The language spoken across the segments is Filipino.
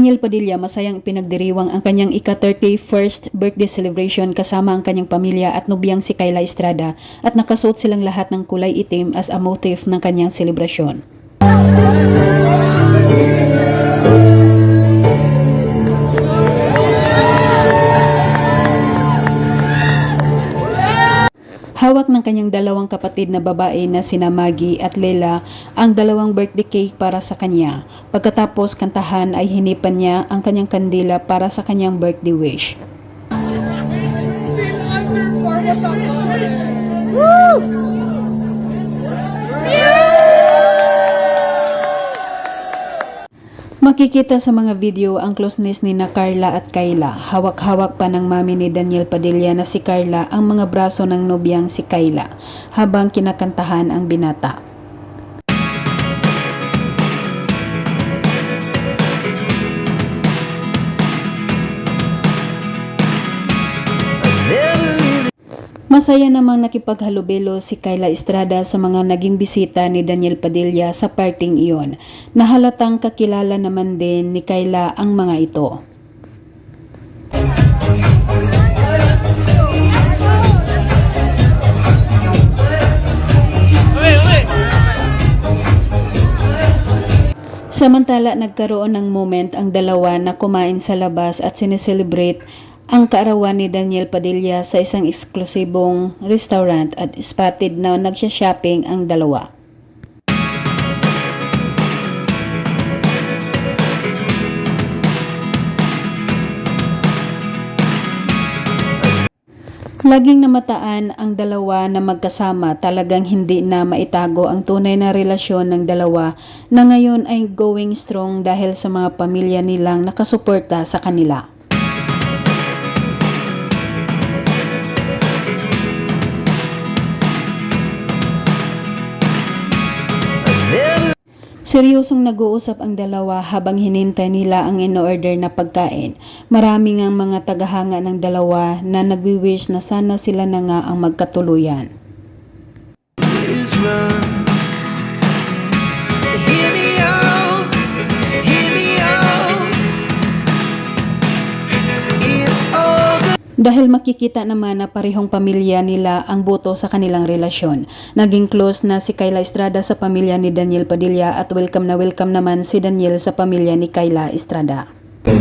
Daniel Padilla masayang pinagdiriwang ang kanyang ika-31st birthday celebration kasama ang kanyang pamilya at nobiyang si Kyla Estrada at nakasuot silang lahat ng kulay itim as a motif ng kanyang selebrasyon. Hawak ng kanyang dalawang kapatid na babae na sina Maggie at Lela ang dalawang birthday cake para sa kanya. Pagkatapos kantahan ay hinipan niya ang kanyang kandila para sa kanyang birthday wish. Makikita sa mga video ang closeness ni na Carla at Kyla. Hawak-hawak pa ng mami ni Daniel Padilla na si Carla ang mga braso ng nobyang si Kyla habang kinakantahan ang binata. Masaya namang nakipaghalubilo si Kyla Estrada sa mga naging bisita ni Daniel Padilla sa parting iyon. Nahalatang kakilala naman din ni Kyla ang mga ito. Samantala, nagkaroon ng moment ang dalawa na kumain sa labas at sineselebrate ang kaarawan ni Daniel Padilla sa isang eksklusibong restaurant at spotted na nagsha-shopping ang dalawa. Laging namataan ang dalawa na magkasama, talagang hindi na maitago ang tunay na relasyon ng dalawa na ngayon ay going strong dahil sa mga pamilya nilang nakasuporta sa kanila. Seryosong nag-uusap ang dalawa habang hinintay nila ang in-order na pagkain. Maraming ang mga tagahanga ng dalawa na nagwi-wish na sana sila na nga ang magkatuluyan. Dahil makikita naman na parehong pamilya nila ang boto sa kanilang relasyon. Naging close na si Kyla Estrada sa pamilya ni Daniel Padilla at welcome na welcome naman si Daniel sa pamilya ni Kyla Estrada. We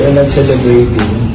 are not celebrating